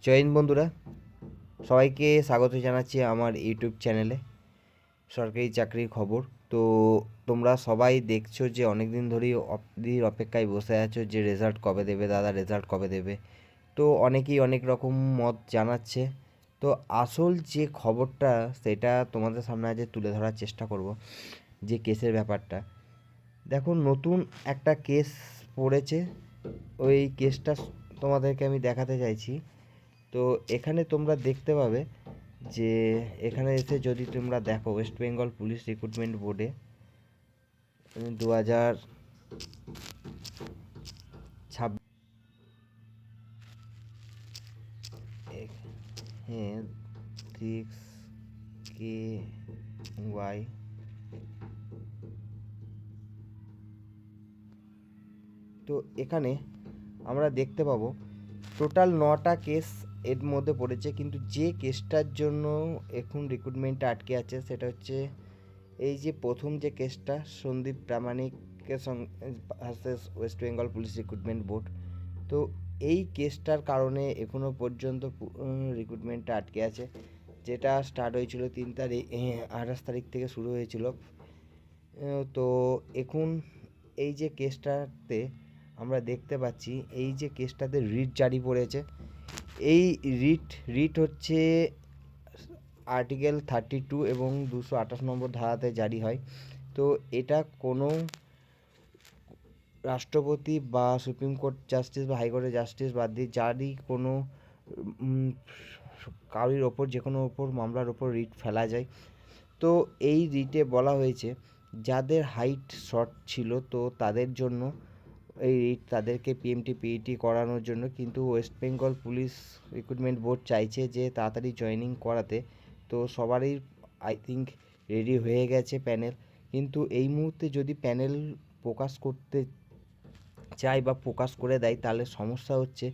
জয় হিন্দ বন্ধুরা, সবাইকে স্বাগত জানাচ্ছি আমার ইউটিউব চ্যানেলে সরকারি চাকরির খবর। তো তোমরা সবাই দেখছো যে অনেক দিন ধরেই অপেক্ষায় বসে আছো যে রেজাল্ট কবে দেবে দাদা, রেজাল্ট কবে দেবে। তো অনেকেই অনেক রকম মত জানাচ্ছে। তো আসল যে খবরটা সেটা তোমাদের সামনে আজ তুলে ধরার চেষ্টা করব। যে কেসের ব্যাপারটা দেখো, নতুন একটা কেস পড়েছে। ওই কেসটা তোমাদেরকে আমি দেখাতে চাইছি। তো এখানে তোমরা দেখতে পাবে যে এখানে এসে যদি তোমরা দেখো, ওয়েস্ট বেঙ্গল পুলিশ রিক্রুটমেন্ট বোর্ডে 2026 তো এখানে আমরা দেখতে পাবো টোটাল 9টা কেস এর মধ্যে পড়েছে, কিন্তু যে কেসটার জন্য এখন রিক্রুটমেন্টটা আটকে আছে সেটা হচ্ছে এই যে প্রথম যে কেসটা, সন্দীপ প্রামাণিকের সঙ্গে versus West Bengal police recruitment board. তো এই কেসটার কারণে এখনও পর্যন্ত রিক্রুটমেন্টটা আটকে আছে, যেটা স্টার্ট হয়েছিল 28 তারিখ থেকে শুরু হয়েছিল। তো এখন এই যে কেসটাতে আমরা দেখতে পাচ্ছি, এই যে কেসটাতে রিট জারি পড়েছে। এই রিট হচ্ছে আর্টিকেল 32 এবং 228 নম্বর ধারাতে জারি হয়। তো এটা কোনো রাষ্ট্রপতি বা সুপ্রিম কোর্ট জাস্টিস বা হাইকোর্টের জাস্টিস বাদ দিয়ে যারই কোনো কারোর ওপর, যে কোনো ওপর মামলার ওপর রিট ফেলা যায়। তো এই রিটে বলা হয়েছে যাদের হাইট শর্ট ছিল তো তাদের জন্য এই রিট, তাদেরকে পিএমটি পিইটি করানোর জন্য। কিন্তু West Bengal police recruitment board চাইছে যে তাড়াতাড়ি জয়েনিং করাতে। তো সবারই আই থিঙ্ক রেডি হয়ে গেছে প্যানেল। কিন্তু এই মুহূর্তে যদি প্যানেল প্রকাশ করতে চায় বা প্রকাশ করে দেয়, তাহলে সমস্যা হচ্ছে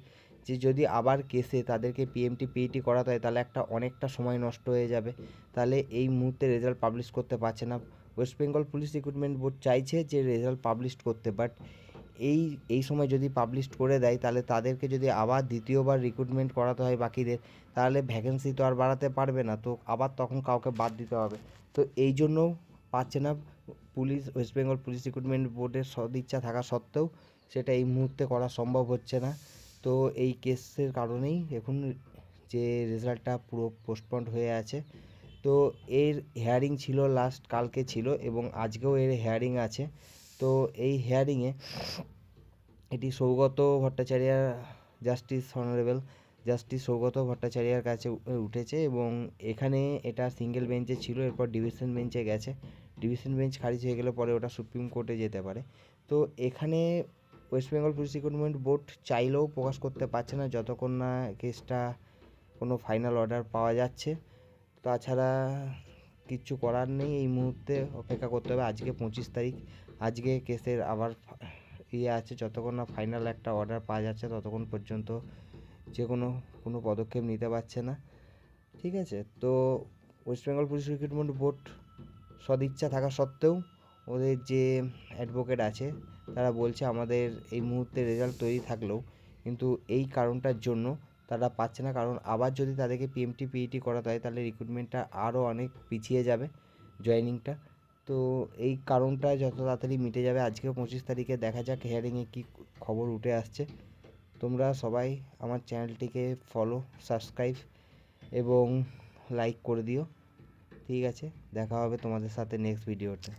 যে যদি আবার কেসে তাদেরকে পিএমটি পিইটি করাতে হয় তাহলে অনেকটা সময় নষ্ট হয়ে যাবে। তাহলে এই মুহূর্তে রেজাল্ট পাবলিশ করতে পারছে না। West Bengal police recruitment board চাইছে যে রেজাল্ট পাবলিশ করতে, বাট এই সময় যদি পাবলিশ করে দেয় তাহলে তাদেরকে যদি আবার দ্বিতীয়বার রিক্রুটমেন্ট করাতে হয় বাকিদের, তাহলে ভ্যাকেন্সি তো আর বাড়াতে পারবে না, তো আবার তখন কাউকে বাদ দিতে হবে। তো এই জন্য পাচ্ছে না police, West Bengal police recruitment বোর্ডের সদিচ্ছা থাকা সত্ত্বেও সেটা এই মুহূর্তে করা সম্ভব হচ্ছে না। তো এই কেসের কারণেই এখন যে রেজাল্টটা পুরো পোস্টপন্ড হয়ে আছে। তো এর হিয়ারিং ছিল লাস্ট কালকে ছিল এবং আজকেও এর হিয়ারিং আছে। তো এই হিয়ারিংয়ে এটি Saugata Bhattacharya, justice honourable justice Saugata ভট্টাচার্যের কাছে উঠেছে এবং এখানে এটা সিঙ্গেল বেঞ্চে ছিল, এরপর ডিভিশন বেঞ্চে গেছে। ডিভিশন বেঞ্চ খারিজ হয়ে গেলে পরে ওটা সুপ্রিম কোর্টে যেতে পারে। তো এখানে West Bengal police recruitment board চাইলেও প্রকাশ করতে পারছে না যতক্ষণ না কেসটা কোনো ফাইনাল অর্ডার পাওয়া যাচ্ছে। তাছাড়া কিচ্ছু করার নেই, এই মুহূর্তে অপেক্ষা করতে হবে। আজকে 25 তারিখ, আজকে কেসের আবার আছে। যতক্ষণ না ফাইনাল একটা অর্ডার পাওয়া যাচ্ছে ততক্ষণ পর্যন্ত যে কোনো পদক্ষেপ নিতে পারছে না। ঠিক আছে, তো West Bengal police recruitment board সদিচ্ছা থাকা সত্ত্বেও ওদের যে অ্যাডভোকেট আছে তারা বলছে আমাদের এই মুহূর্তে রেজাল্ট তৈরি থাকলেও কিন্তু এই কারণটার জন্য তারা পাচ্ছে না, কারণ আবার যদি তাদেরকে পিএমটি পিইটি করাতে হয় তাহলে রিক্রুটমেন্টটা আরও অনেক পিছিয়ে যাবে, জয়েনিংটা। তো এই কারণটা যত তাড়াতাড়ি মিটে যাবে। আজকেও 25 তারিখে, দেখা যাক হিয়ারিংয়ে কী খবর উঠে আসছে। তোমরা সবাই আমার চ্যানেলটিকে ফলো, সাবস্ক্রাইব এবং লাইক করে দিও। ঠিক আছে, দেখা হবে তোমাদের সাথে নেক্সট ভিডিওতে।